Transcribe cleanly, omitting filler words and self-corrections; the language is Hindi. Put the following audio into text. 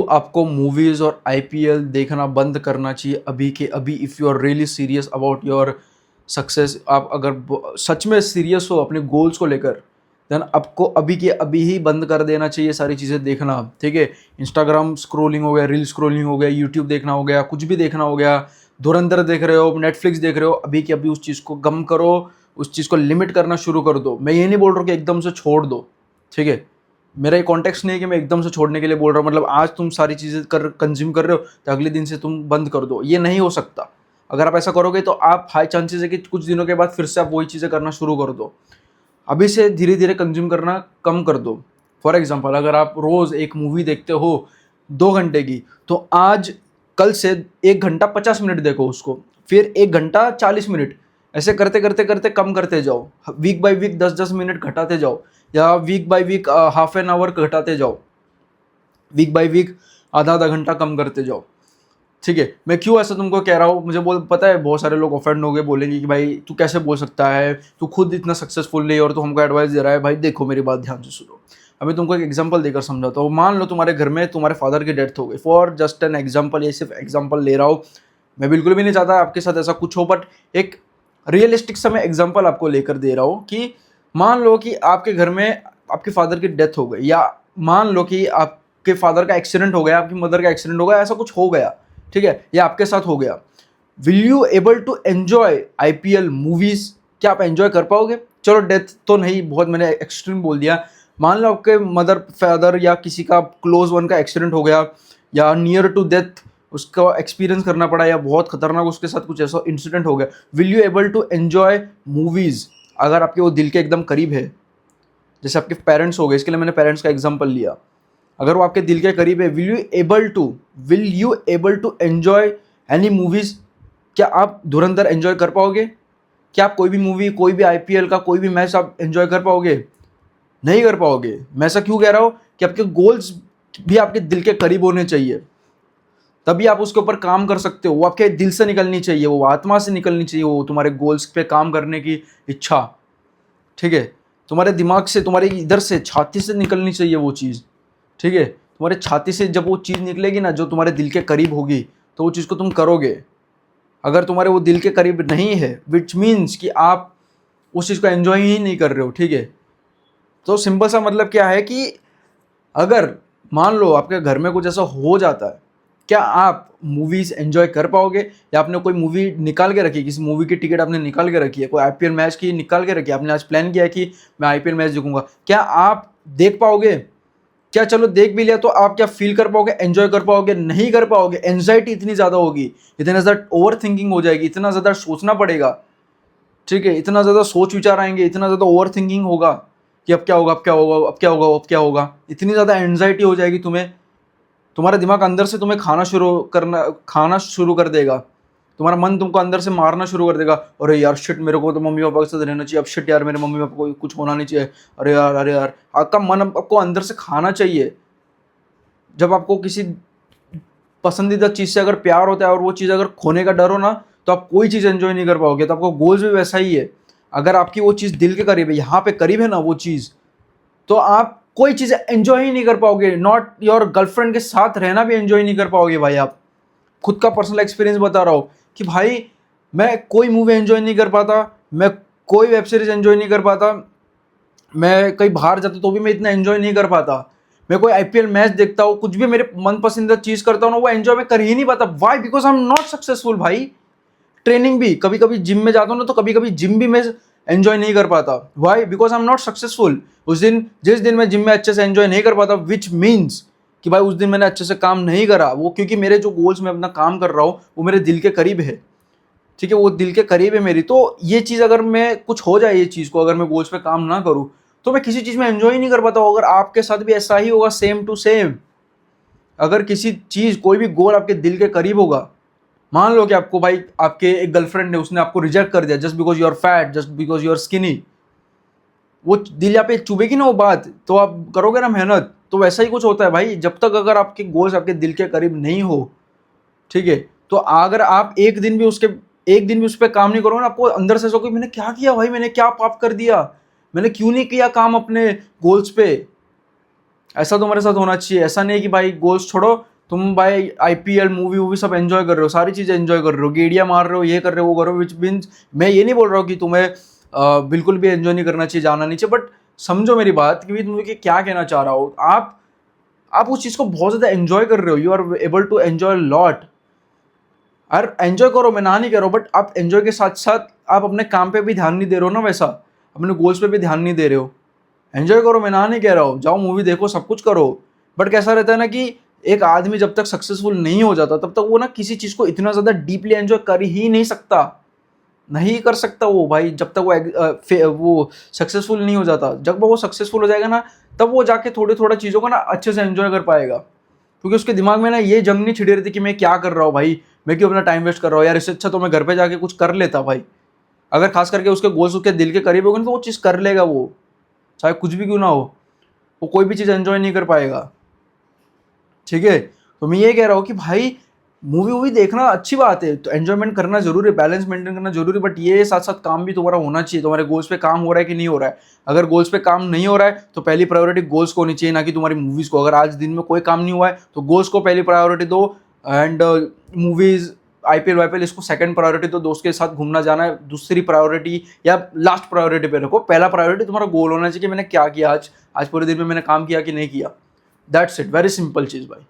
तो आपको मूवीज़ और आईपीएल देखना बंद करना चाहिए अभी के अभी। If you are really serious about your success, आप अगर सच में सीरियस हो अपने गोल्स को लेकर, देन आपको अभी के अभी ही बंद कर देना चाहिए सारी चीज़ें देखना। ठीक है, इंस्टाग्राम स्क्रोलिंग हो गया, रील स्क्रोलिंग हो गया, यूट्यूब देखना हो गया, कुछ भी देखना हो गया, धुरंधर देख रहे हो, नेटफ्लिक्स देख रहे हो, अभी के अभी उस चीज़ को कम करो, उस चीज़ को लिमिट करना शुरू कर दो। मैं ये नहीं बोल रहा हूँ कि एकदम से छोड़ दो, ठीक है। मेरा ये कॉन्टेक्स्ट नहीं है कि मैं एकदम से छोड़ने के लिए बोल रहा हूँ, मतलब आज तुम सारी चीज़ें कंज्यूम कर रहे हो तो अगले दिन से तुम बंद कर दो, ये नहीं हो सकता। अगर आप ऐसा करोगे तो आप हाई चांसेस है कि कुछ दिनों के बाद फिर से आप वही चीज़ें करना शुरू कर दो। अभी से धीरे धीरे कंज्यूम करना कम कर दो। फॉर एग्जाम्पल, अगर आप रोज़ एक मूवी देखते हो 2 घंटे की, तो आज कल से 1 घंटा 50 मिनट देखो उसको, फिर 1 घंटा 40 मिनट, ऐसे करते करते करते कम करते जाओ। वीक बाय वीक 10-10 मिनट घटाते जाओ, या week by week half an hour घटाते जाओ, वीक बाय वीक आधा आधा घंटा कम करते जाओ। ठीक है, मैं क्यों ऐसा तुमको कह रहा हूँ, मुझे बोल पता है बहुत सारे लोग ऑफेंड हो गए, बोलेंगे कि भाई तू कैसे बोल सकता है, तू खुद इतना सक्सेसफुल नहीं और तू हमको एडवाइस दे रहा है। भाई देखो मेरी बात ध्यान से सुनो, अभी तुमको एक एग्जांपल देकर समझाता हूँ। मान लो तुम्हारे घर में तुम्हारे फादर की डेथ हो गई, फॉर जस्ट एन एग्जांपल, ये सिर्फ एग्जांपल ले रहा हूँ, मैं बिल्कुल भी नहीं चाहता आपके साथ ऐसा कुछ हो, बट एक रियलिस्टिक सा मैं एग्जांपल आपको लेकर दे रहा हूँ कि मान लो कि आपके घर में आपके फादर की डेथ हो गई, या मान लो कि आपके फादर का एक्सीडेंट हो गया, आपकी मदर का एक्सीडेंट हो गया, ऐसा कुछ हो गया, ठीक है, या आपके साथ हो गया। Will you able to enjoy IPL movies? क्या आप एंजॉय कर पाओगे? चलो डेथ तो नहीं, बहुत मैंने एक्सट्रीम बोल दिया। मान लो आपके मदर फादर या किसी का क्लोज वन का एक्सीडेंट हो गया, या नियर टू डेथ उसका एक्सपीरियंस करना पड़ा, या बहुत खतरनाक उसके साथ कुछ ऐसा इंसिडेंट हो गया। Will you able to enjoy movies अगर आपके वो दिल के एकदम करीब है? जैसे आपके पेरेंट्स हो गए, इसके लिए मैंने पेरेंट्स का एग्जाम्पल लिया। अगर वो आपके दिल के करीब है, will you able to enjoy any movies? क्या आप धुरंधर एंजॉय कर पाओगे? क्या आप कोई भी मूवी, कोई भी आईपीएल का कोई भी मैच आप एंजॉय कर पाओगे? नहीं कर पाओगे। मैं ऐसा क्यों कह रहा हूँ कि आपके गोल्स भी आपके दिल के करीब होने चाहिए, तभी आप उसके ऊपर काम कर सकते हो। वो आपके दिल से निकलनी चाहिए, वो आत्मा से निकलनी चाहिए, वो तुम्हारे गोल्स पे काम करने की इच्छा, ठीक है, तुम्हारे दिमाग से, तुम्हारे इधर से छाती से निकलनी चाहिए वो चीज़, ठीक है। तुम्हारे छाती से जब वो चीज़ निकलेगी ना, जो तुम्हारे दिल के करीब होगी, तो वो चीज़ को तुम करोगे। अगर तुम्हारे वो दिल के करीब नहीं है, विच मीन्स कि आप उस चीज़ को एंजॉय ही नहीं कर रहे हो, ठीक है। तो सिंपल सा मतलब क्या है कि अगर मान लो आपके घर में कुछ ऐसा हो जाता है, क्या आप मूवीज़ एंजॉय कर पाओगे? या आपने कोई मूवी निकाल के रखी है, किसी मूवी की टिकट आपने निकाल के रखी है, कोई आईपीएल मैच की निकाल के रखी है, आपने आज प्लान किया है कि मैं आईपीएल मैच देखूंगा, क्या आप देख पाओगे? क्या चलो देख भी लिया तो आप क्या फील कर पाओगे, एंजॉय कर पाओगे? नहीं कर पाओगे। एंजाइटी इतनी ज़्यादा होगी, इतना ज़्यादा ओवर थिंकिंग हो जाएगी, इतना ज़्यादा सोचना पड़ेगा, ठीक है, इतना ज़्यादा सोच विचार आएंगे, इतना ज़्यादा ओवर थिंकिंग होगा कि अब क्या होगा, अब क्या होगा, अब क्या होगा, अब क्या होगा। इतनी ज़्यादा एंजाइटी हो जाएगी तुम्हें, तुम्हारा दिमाग अंदर से तुम्हें खाना शुरू कर देगा, तुम्हारा मन तुमको अंदर से मारना शुरू कर देगा। अरे यार शिट, मेरे को तो मम्मी पापा के साथ रहना चाहिए, अब शिट यार मेरे मम्मी पापा को कुछ होना नहीं चाहिए, अरे यार, अरे यार। आपका मन आपको अंदर से खाना चाहिए। जब आपको किसी पसंदीदा चीज़ से अगर प्यार होता है और वो चीज़ अगर खोने का डर हो ना, तो आप कोई चीज़ एंजॉय नहीं कर पाओगे। तो आपको गोल्स भी वैसा ही है। अगर आपकी वो चीज़ दिल के करीब है, यहाँ पे करीब है ना वो चीज़, तो आप कोई चीज़ एंजॉय ही नहीं कर पाओगे। नॉट योर गर्लफ्रेंड के साथ रहना भी एंजॉय नहीं कर पाओगे भाई आप। खुद का पर्सनल एक्सपीरियंस बता रहा हूँ कि भाई मैं कोई मूवी एंजॉय नहीं कर पाता, मैं कोई वेब सीरीज एंजॉय नहीं कर पाता, मैं कहीं बाहर जाता तो भी मैं इतना एंजॉय नहीं कर पाता, मैं कोई आईपीएल मैच देखता हूँ, कुछ भी मेरे मन पसंदीदा चीज़ करता हूँ ना, वो एंजॉय मैं कर ही नहीं पाता। Why? Because I am not successful भाई। ट्रेनिंग भी कभी कभी जिम में जाता हूँ ना, तो कभी कभी जिम भी मैं एंजॉय नहीं कर पाता। Why? Because I am not successful. उस दिन जिस दिन मैं जिम में अच्छे से एंजॉय नहीं कर पाता, विच मीन्स कि भाई उस दिन मैंने अच्छे से काम नहीं करा, वो क्योंकि मेरे जो गोल्स में अपना काम कर रहा हूँ वो मेरे दिल के करीब है, ठीक है, वो दिल के करीब है मेरी। तो ये चीज़ अगर मैं कुछ हो जाए, ये चीज़ को अगर मैं गोल्स पे काम ना करूँ, तो मैं किसी चीज़ में एंजॉय ही नहीं कर पाता हूँ। अगर आपके साथ भी ऐसा ही होगा, सेम टू सेम, अगर किसी चीज़, कोई भी गोल आपके दिल के करीब होगा, मान लो कि आपको भाई आपके एक गर्लफ्रेंड ने, उसने आपको रिजेक्ट कर दिया just because you are fat, just because you are skinny, वो दिल यहाँ पे चुभेगी ना वो बात, तो आप करोगे ना मेहनत। तो वैसा ही कुछ होता है भाई, जब तक अगर आपके गोल्स आपके दिल के करीब नहीं हो, ठीक है, तो अगर आप एक दिन भी उस पर काम नहीं करोगे ना, आपको अंदर से सोचोगे मैंने क्या किया भाई, मैंने क्या पाप कर दिया, मैंने क्यों नहीं किया काम अपने गोल्स पे। ऐसा तो मेरे साथ होना चाहिए। ऐसा नहीं कि भाई गोल्स छोड़ो, तुम भाई आईपीएल मूवी वूवी सब एंजॉय कर रहे हो, सारी चीज़ें एंजॉय कर रहे हो, गेड़ियाँ मार रहे हो, ये कर रहे हो, वो कर रहे हो, विच मीन्स मैं ये नहीं बोल रहा हूँ कि तुम्हें बिल्कुल भी एंजॉय नहीं करना चाहिए, जाना नहीं चाहिए, बट समझो मेरी बात कि तुम्हें क्या कहना चाह रहा हो। आप उस चीज़ को बहुत ज़्यादा एंजॉय कर रहे हो, you are able to enjoy lot. और एंजॉय करो, मैं ना नहीं कह रहा हूँ, बट आप एंजॉय के साथ साथ आप अपने काम पे भी ध्यान नहीं दे रहे हो ना, वैसा अपने गोल्स पे भी ध्यान नहीं दे रहे हो। एंजॉय करो, मैं ना नहीं कह रहा हूँ, जाओ मूवी देखो, सब कुछ करो, बट कैसा रहता है ना कि एक आदमी जब तक सक्सेसफुल नहीं हो जाता तब तक वो ना किसी चीज़ को इतना ज़्यादा डीपली एंजॉय कर ही नहीं सकता, नहीं कर सकता वो भाई, जब तक वो सक्सेसफुल नहीं हो जाता। जब वो सक्सेसफुल हो जाएगा ना, तब वो जाके थोड़ी थोड़ा चीज़ों को ना अच्छे से एंजॉय कर पाएगा, क्योंकि उसके दिमाग में ना ये जंग नहीं छिड़ी रहती कि मैं क्या कर रहा हूँ भाई, मैं क्यों अपना टाइम वेस्ट कर रहा हूँ यार, इससे अच्छा तो मैं घर पे जाके कुछ कर लेता भाई। अगर खास करके उसके गोल्स उसके दिल के करीब होगा ना, तो वो चीज़ कर लेगा वो, चाहे कुछ भी क्यों ना हो, वो कोई भी चीज़ एंजॉय नहीं कर पाएगा। ठीक है, तो मैं ये कह रहा हूँ कि भाई मूवी वूवी देखना अच्छी बात है, तो एंजॉयमेंट करना जरूरी है, बैलेंस मेंटेन करना जरूरी है, बट ये साथ साथ काम भी तुम्हारा होना चाहिए, तुम्हारे गोल्स पे काम हो रहा है कि नहीं हो रहा है। अगर गोल्स पे काम नहीं हो रहा है तो पहली प्रायोरिटी गोल्स को होनी चाहिए, ना कि तुम्हारी मूवीज को। अगर आज दिन में कोई काम नहीं हुआ है तो गोल्स को पहली प्रायोरिटी दो, एंड मूवीज आईपीएल वाईपीएल इसको सेकंड प्रायोरिटी दो, दोस्त के साथ घूमना जाना है दूसरी प्रायोरिटी या लास्ट प्रायोरिटी पे रखो। पहला प्रायोरिटी तुम्हारा गोल होना चाहिए कि मैंने क्या किया आज, आज पूरे दिन में मैंने काम किया कि नहीं किया। दैट्स इट, वेरी सिंपल चीज़ भाई।